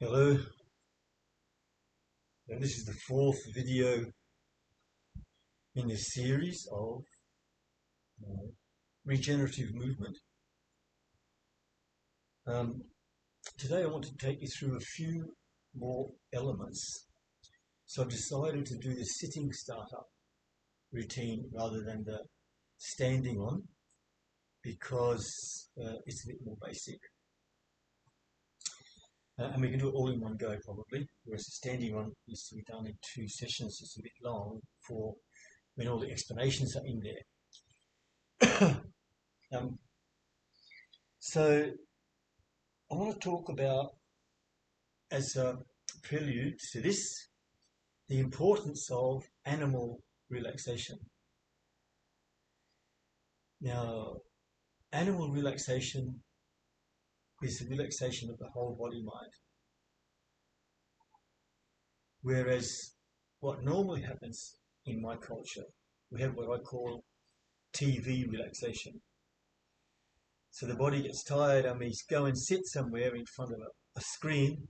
Hello, and this is the fourth video in this series of uh, regenerative movement. Um, Today I want to take you through a few more elements. So I've decided to do the sitting startup routine rather than the standing one because it's a bit more basic. And we can do it all in one go probably, whereas the standing one needs to be done in two sessions. It's a bit long for when all the explanations are in there. Um, so I want to talk about, as a prelude to this, the importance of animal relaxation. Now, animal relaxation is the relaxation of the whole body mind, whereas what normally happens in my culture, we have what I call TV relaxation. So the body gets tired and we go and sit somewhere in front of a screen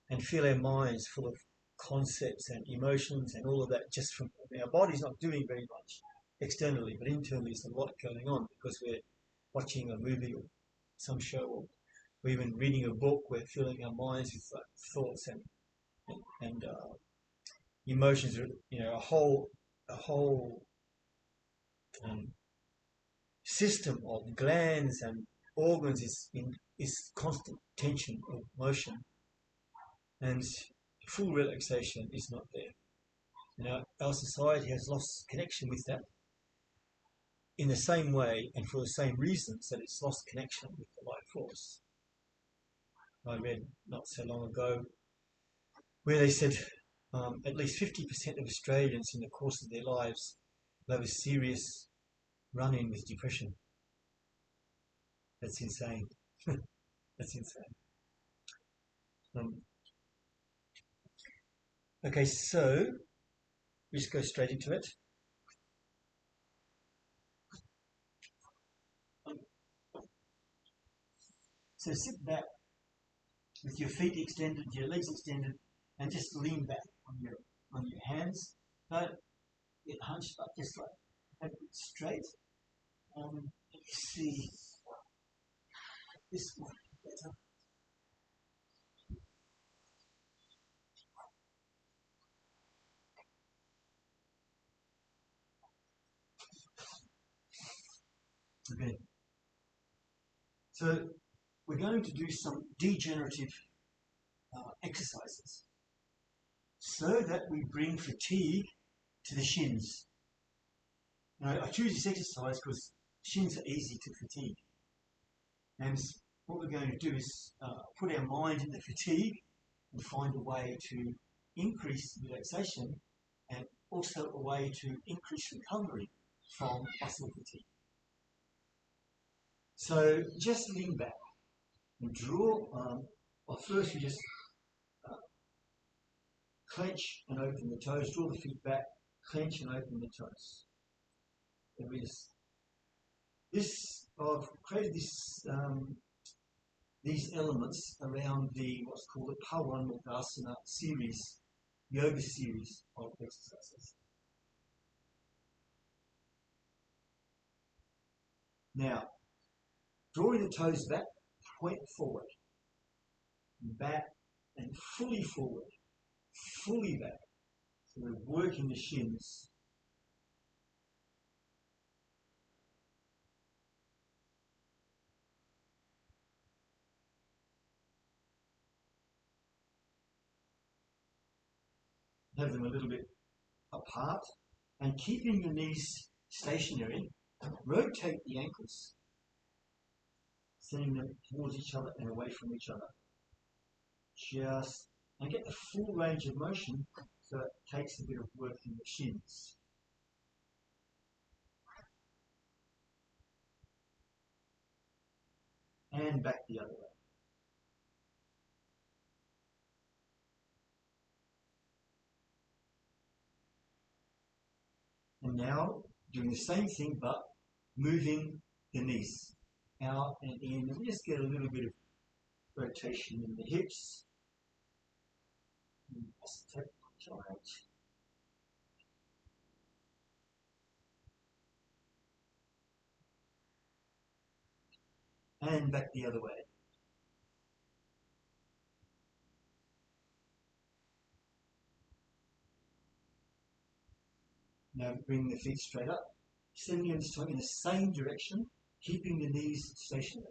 and fill our minds full of concepts and emotions and all of that just from our body's not doing very much externally, but internally there's a lot going on because we're watching a movie or some show or even reading a book. We're filling our minds with thoughts and emotions. A whole um, system of glands and organs is constant tension of motion, and full relaxation is not there. Now, our society has lost connection with that in the same way and for the same reasons that it's lost connection with the life force. I read not so long ago where they said at least 50% of Australians in the course of their lives will have a serious run-in with depression. That's insane. That's insane. Um, okay, so we just go straight into it. So sit back with your feet extended, your legs extended, and just lean back on your hands. Don't get hunched up, just like have it straight. Let's see this one better. Okay, so we're going to do some degenerative exercises so that we bring fatigue to the shins. Now, I choose this exercise because shins are easy to fatigue. And what we're going to do is put our mind in the fatigue and find a way to increase relaxation and also a way to increase recovery from muscle fatigue. So just lean back and draw. Well, first we just clench and open the toes, draw the feet back, clench and open the toes. And I've created these elements around what's called the Pawanmuktasana series, yoga series of exercises. Now, drawing the toes back, point forward, back and fully forward, fully back. So we're working the shins. Have them a little bit apart and keeping your knees stationary, rotate the ankles, sending them towards each other and away from each other. And get the full range of motion, so it takes a bit of work in the shins. And back the other way. And now doing the same thing but moving the knees out and in, and we just get a little bit of rotation in the hips. And back the other way. Now bring the feet straight up, sending them in the same direction, keeping the knees stationary.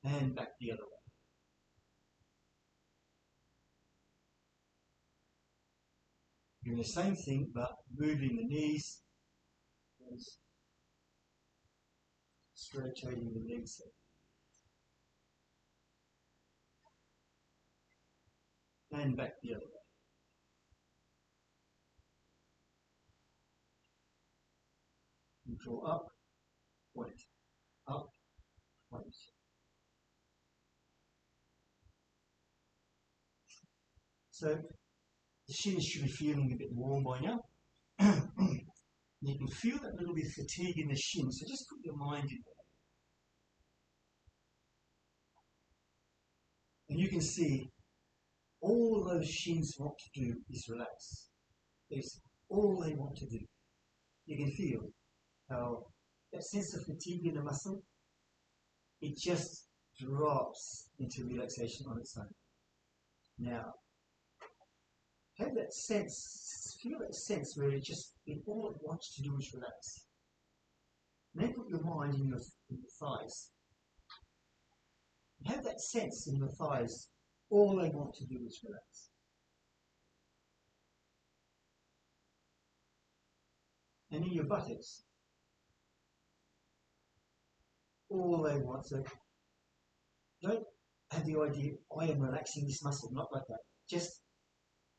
And back the other way. Doing the same thing, but moving the knees, rotating the legs. And back the other way. And draw up, point, up, point. So the shins should be feeling a bit warm by now. You can feel that little bit of fatigue in the shins, so just put your mind in there. And you can see all those shins want to do is relax. It's all they want to do. You can feel how that sense of fatigue in the muscle, it just drops into relaxation on its own. Now, have that sense, feel that sense where all it wants to do is relax. And then put your mind in your thighs. Have that sense in your thighs, all they want to do is relax. And in your buttocks, all they want to, don't have the idea, I am relaxing this muscle, not like that. Just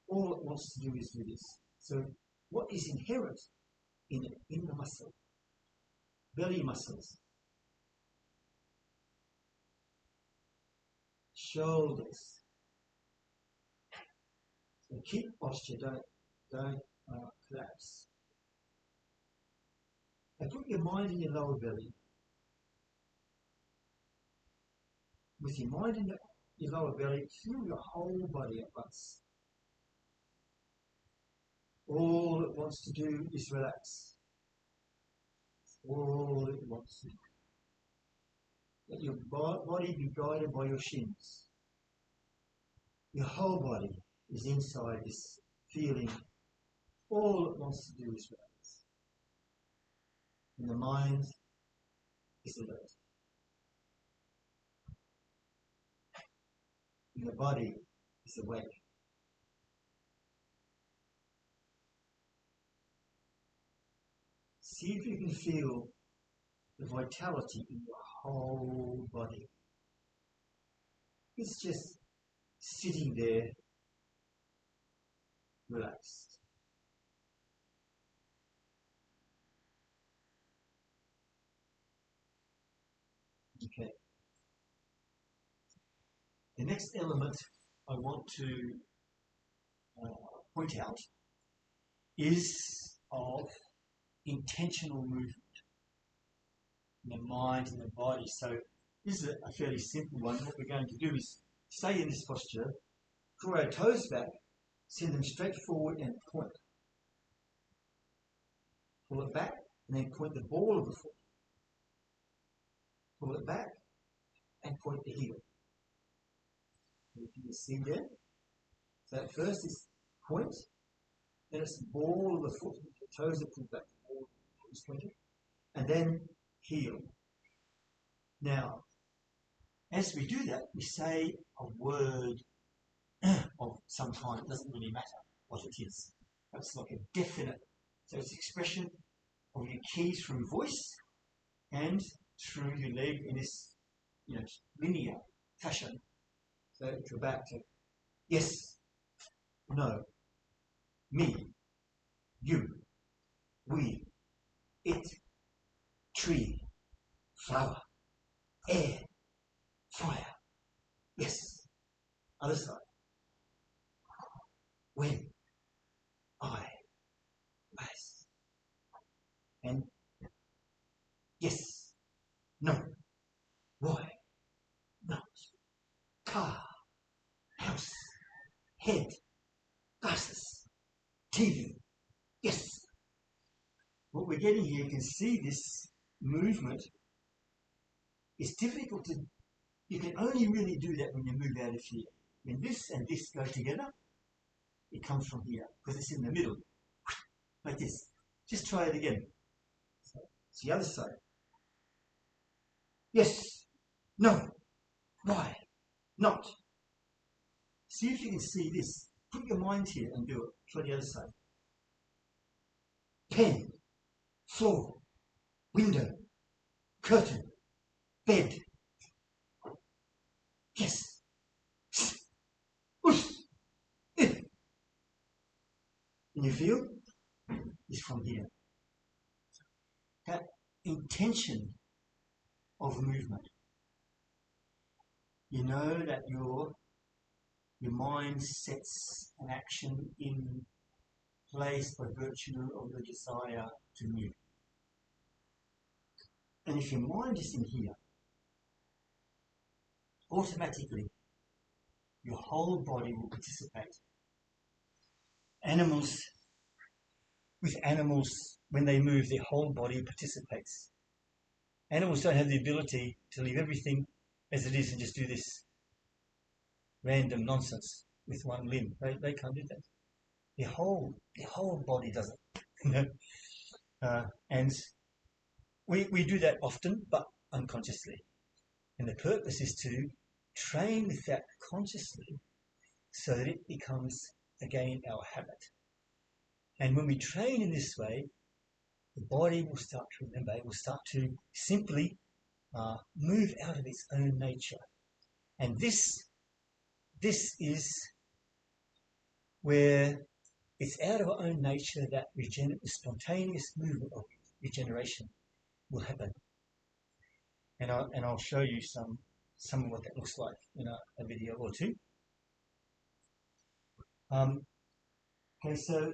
all it wants to do is do this. So what is inherent in the muscle? Belly muscles, shoulders. So keep posture, don't collapse. And put your mind in your lower belly. With your mind in your lower belly, feel your whole body at once. All it wants to do is relax. All it wants to do. Let your body be guided by your shins. Your whole body is inside this feeling. All it wants to do is relax. And the mind is alert. And the body is awake. See if you can feel the vitality in your whole body. It's just sitting there, relaxed. Okay. The next element I want to point out is of intentional movement in the mind and the body. So this is a fairly simple one. What we're going to do is stay in this posture, draw our toes back, send them straight forward and point. Pull it back and then point the ball of the foot. Pull it back and point the heel. You can see there. So at first it's point, then it's the ball of the foot, the toes are pulled back, the ball is pointed, and then heel. Now, as we do that, we say a word of some kind. It doesn't really matter what it is. It's like a definite. So it's expression of your key through voice and through your leg in this, linear fashion. So if you're back to yes, no, me, you, we, it, tree, flower, air, fire, yes, other side, when, I, glasses, TV. Yes. What we're getting here, you can see this movement. It's difficult to, you can only really do that when you move out of here. When this and this go together, it comes from here, because it's in the middle, like this. Just try it again. So it's the other side. Yes, no, why, not. See if you can see this. Put your mind here and do it. Try the other side. Pen, floor, window, curtain, bed. Yes. Oof. And you feel? It's from here. That intention of movement. You know that your mind sets an action in place by virtue of the desire to move. And if your mind is in here, automatically your whole body will participate. With animals, when they move, their whole body participates. Animals don't have the ability to leave everything as it is and just do this random nonsense with one limb. They can't do that. Their whole body does it. And we do that often, but unconsciously. And the purpose is to train with that consciously so that it becomes, again, our habit. And when we train in this way, the body will start to remember. It will start to simply move out of its own nature. And this is where it's out of our own nature that the spontaneous movement of regeneration will happen. And I'll show you some of what that looks like in a video or two. Okay, so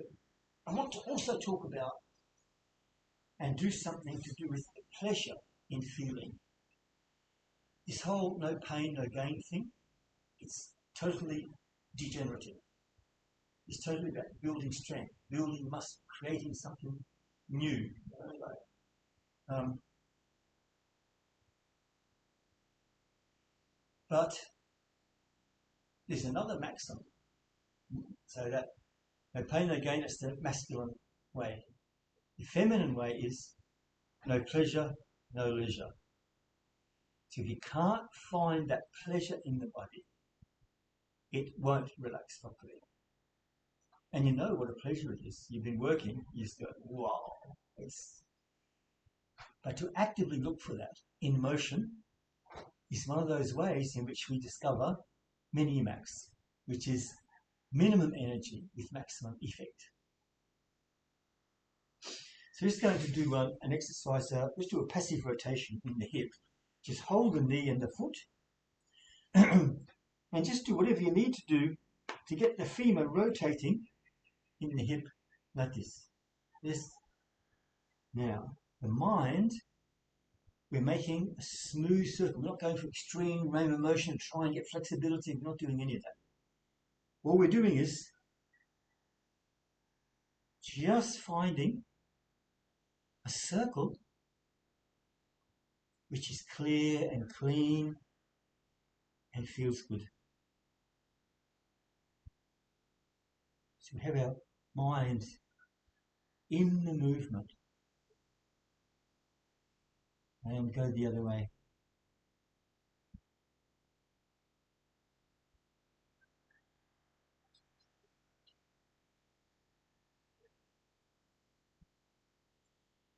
I want to also talk about and do something to do with pleasure in feeling. This whole no pain, no gain thing, it's totally degenerative. It's totally about building strength, building muscle, creating something new. But there's another maxim. So that no pain, no gain, it's the masculine way. The feminine way is no pleasure, no leisure. So if you can't find that pleasure in the body, it won't relax properly. And you know what a pleasure it is. You've been working, you just go, wow. But to actively look for that in motion is one of those ways in which we discover mini-max, which is minimum energy with maximum effect. So we're just going to do an exercise. Let's do a passive rotation in the hip. Just hold the knee and the foot and just do whatever you need to do to get the femur rotating in the hip like this. Yes. Now, the mind, we're making a smooth circle. We're not going for extreme range of motion, try and get flexibility. We're not doing any of that. All we're doing is just finding a circle which is clear and clean and feels good. So we have our mind in the movement and go the other way.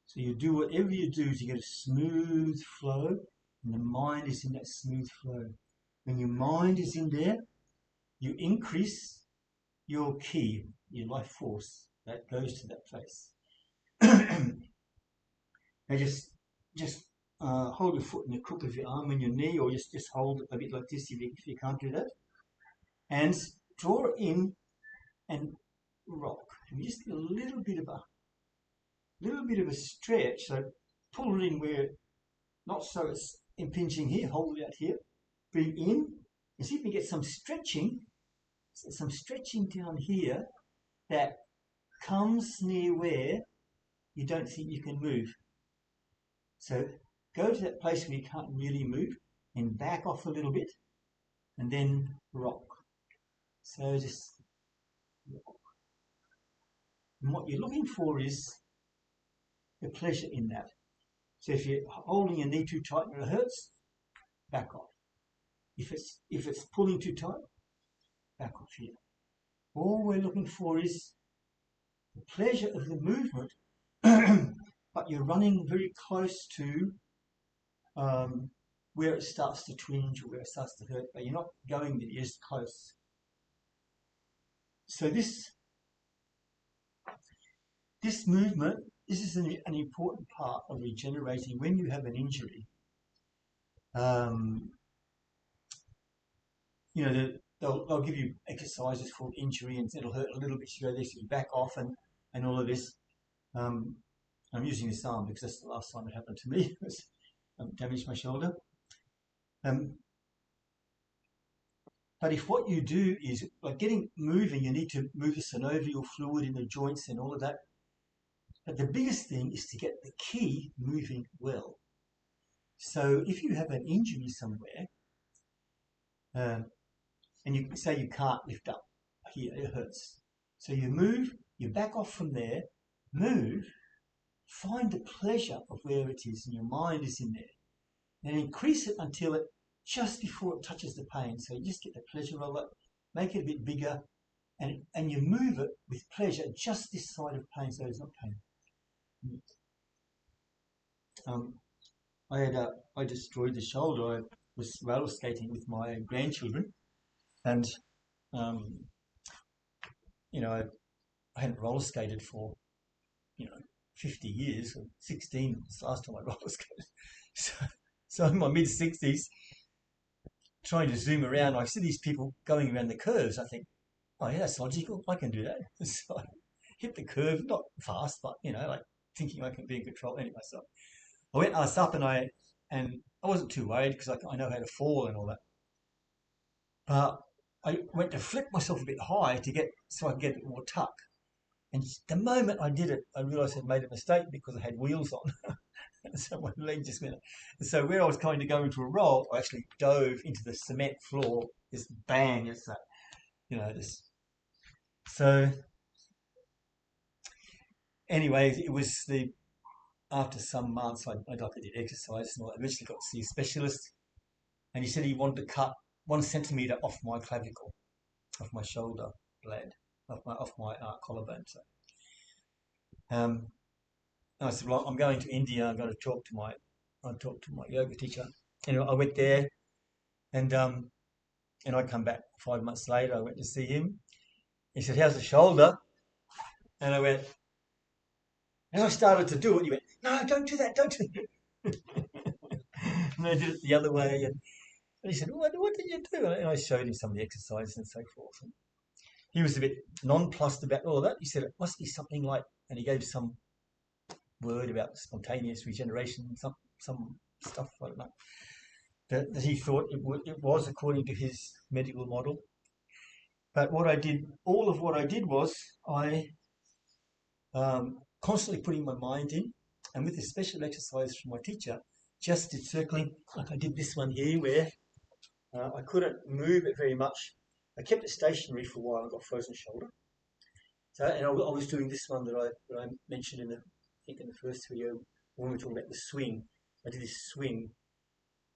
So you do whatever you do to get a smooth flow, and the mind is in that smooth flow. When your mind is in there, you increase your ki, your life force that goes to that place. Now just hold your foot in the crook of your arm and your knee, or just hold it a bit like this if you can't do that. And draw it in and rock. And just a little bit of a stretch. So pull it in where, not so it's impinging here, hold it out here. Breathe in and see if you get some stretching down here that comes near where you don't think you can move. So go to that place where you can't really move and back off a little bit and then rock. So just rock. And what you're looking for is the pleasure in that. So if you're holding your knee too tight and it hurts, back off. If it's pulling too tight, back off here. All we're looking for is the pleasure of the movement, but you're running very close to where it starts to twinge or where it starts to hurt, but you're not going there, you're just close. So this movement, this is an important part of regenerating when you have an injury. You know, they'll give you exercises for injury and it'll hurt a little bit. You go there, so you back off and all of this. I'm using this arm because that's the last time it happened to me. Damaged my shoulder. But if what you do is like getting moving, you need to move the synovial fluid in the joints and all of that. But the biggest thing is to get the key moving well. So if you have an injury somewhere, and you say you can't lift up here, it hurts. So you move, you back off from there, move, find the pleasure of where it is, and your mind is in there. Then increase it until it just before it touches the pain. So you just get the pleasure of it, make it a bit bigger, and you move it with pleasure just this side of pain, so it's not pain. I destroyed the shoulder. I was roller skating with my grandchildren, and you know, I hadn't roller skated for 50 years, or 16 was the last time I roller skated. So in my mid 60s, trying to zoom around, I see these people going around the curves. I think, oh yeah, that's logical. I can do that. So I hit the curve, not fast, but like thinking I can be in control. Anyway, so I went ass up, and I wasn't too worried because I know how to fall and all that. But I went to flip myself a bit high so I could get a bit more tuck. And the moment I did it, I realised I'd made a mistake because I had wheels on. So my leg just went. So where I was kind of going to a roll, I actually dove into the cement floor. This bang! It's that, this. So, anyways, it was after some months I did exercise, and I eventually got to see a specialist, and he said he wanted to cut 1 centimetre off my clavicle, off my shoulder blade, off my collarbone. So, I said, well, I'm going to India. I'm going to talk to my yoga teacher. Anyway, I went there, and I come back 5 months later. I went to see him. He said, "How's the shoulder?" And I went. As I started to do it, he went, "No, don't do that, don't do that." And I did it the other way, and he said, "What did you do?" And I showed him some of the exercises and so forth. And he was a bit nonplussed about all of that. He said, "It must be something like," and he gave some word about spontaneous regeneration, some stuff, I don't know, that he thought it was according to his medical model. But all of what I did was I constantly putting my mind in, and with a special exercise from my teacher, just did circling, like I did this one here, where I couldn't move it very much. I kept it stationary for a while. I got frozen shoulder. So, and I was doing this one that I mentioned in the first video when we were talking about the swing. I did this swing,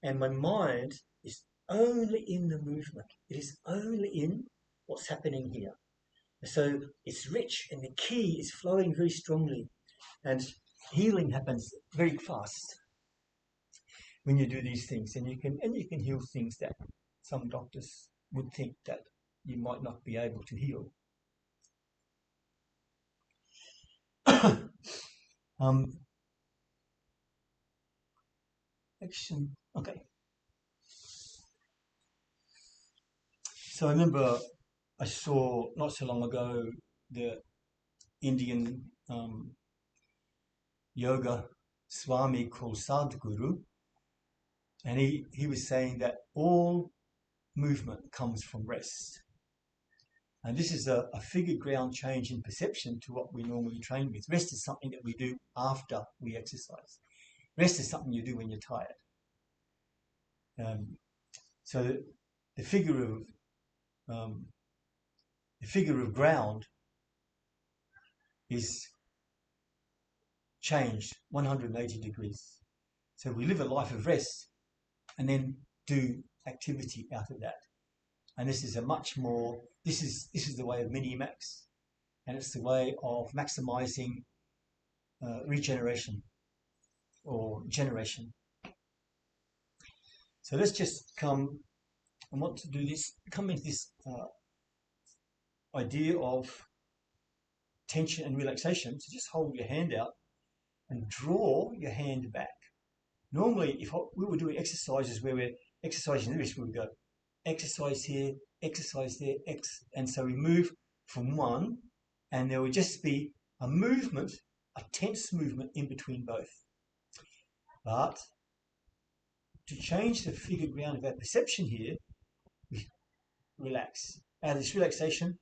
and my mind is only in the movement. It is only in what's happening here. So it's rich, and the ki is flowing very strongly, and healing happens very fast when you do these things. And you can heal things that some doctors would think that you might not be able to heal. Action. Okay. So I remember I saw not so long ago the Indian yoga Swami called Sadhguru, and he was saying that all movement comes from rest. And this is a figure ground change in perception to what we normally train with. Rest is something that we do after we exercise. Rest is something you do when you're tired. So the figure of ground is changed 180 degrees. So we live a life of rest and then do activity out of that. And this is a much more, this is the way of mini-max, and it's the way of maximizing regeneration or generation. So let's just come, I want to do this, come into this idea of tension and relaxation. So just hold your hand out and draw your hand back. Normally, if we were doing exercises where we're exercising the wrist, we would go exercise here, exercise there, and so we move from one, and there would just be a movement, a tense movement in between both. But to change the figure ground of our perception here, we relax. Out of this relaxation,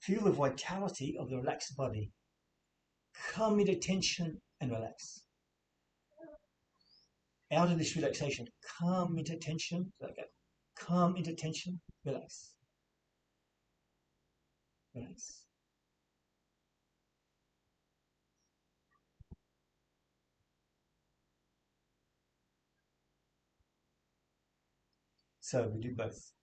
feel the vitality of the relaxed body. Come into tension and relax. Out of this relaxation, come into tension, like that. Come into tension, relax. Relax. So we do both.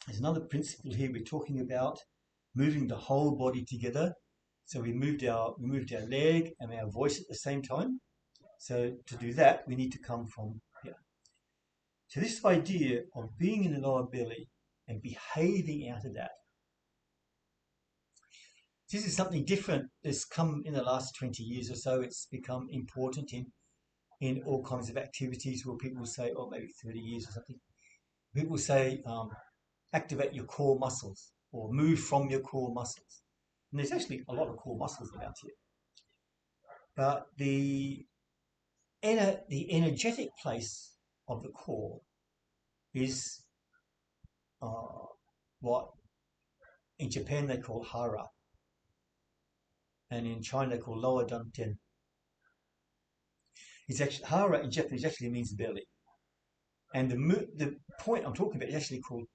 There's another principle here. We're talking about moving the whole body together. So we moved our leg and our voice at the same time. So to do that, we need to come from here. So this idea of being in the lower belly and behaving out of that. This is something different that's come in the last 20 years or so. It's become important in all kinds of activities where people say, oh, maybe 30 years or something. People say, activate your core muscles or move from your core muscles. And there's actually a lot of core muscles around here. But the energetic place of the core is what in Japan they call hara, and in China they call lower dantian. It's actually hara in Japanese actually means belly, and the point I'm talking about is actually called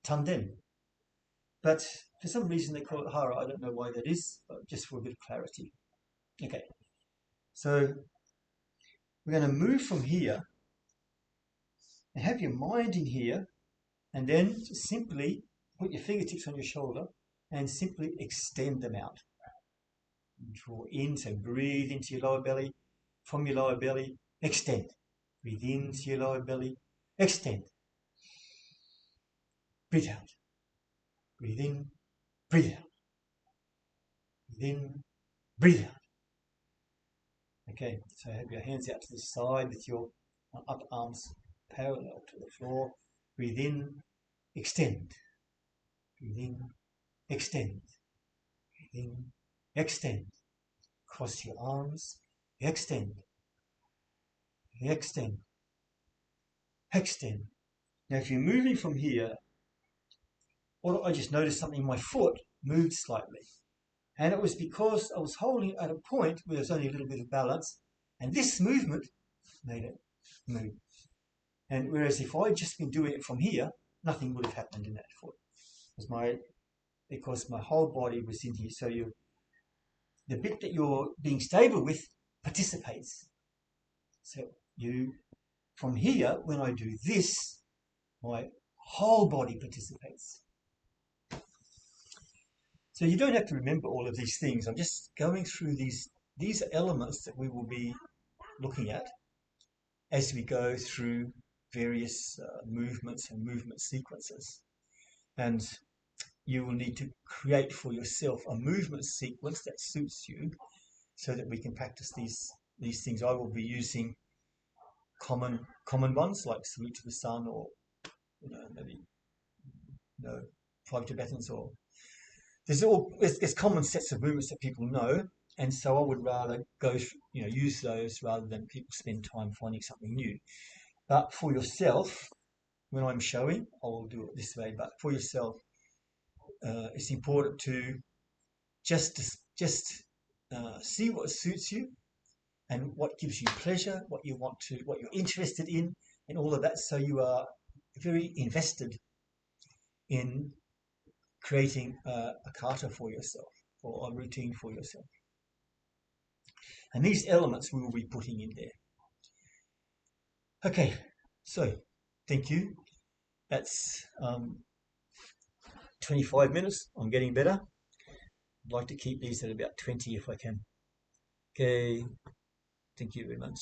tanden. But for some reason they call it hara. I don't know why that is, but just for a bit of clarity. Okay, so we're going to move from here and have your mind in here, and then just simply put your fingertips on your shoulder and simply extend them out. Draw in, so breathe into your lower belly. From your lower belly, extend. Breathe into your lower belly, extend. Breathe out. Breathe in, breathe out. Breathe in, breathe out. Okay, so have your hands out to the side with your upper arms parallel to the floor. Breathe in, extend. Breathe in, extend. Breathe in, extend. Cross your arms, extend. Extend. Extend. Now if you're moving from here, I just noticed something, my foot moved slightly. And it was because I was holding at a point where there's only a little bit of balance, and this movement made it move. And whereas if I'd just been doing it from here, nothing would have happened in that foot. Because my whole body was in here. So the bit that you're being stable with participates. So from here, when I do this, my whole body participates. So you don't have to remember all of these things. I'm just going through these elements that we will be looking at as we go through various movements and movement sequences. And you will need to create for yourself a movement sequence that suits you so that we can practice these things. I will be using common ones like salute to the sun, or maybe five Tibetans, or there's common sets of movements that people know, and so I would rather use those rather than people spend time finding something new. But for yourself, when I'm showing, I will do it this way. But for yourself, it's important to just see what suits you and what gives you pleasure, what you're interested in, and all of that. So you are very invested in creating a kata for yourself or a routine for yourself. And these elements we will be putting in there. Okay, so thank you. That's 25 minutes. I'm getting better. I'd like to keep these at about 20 if I can. Okay, thank you very much.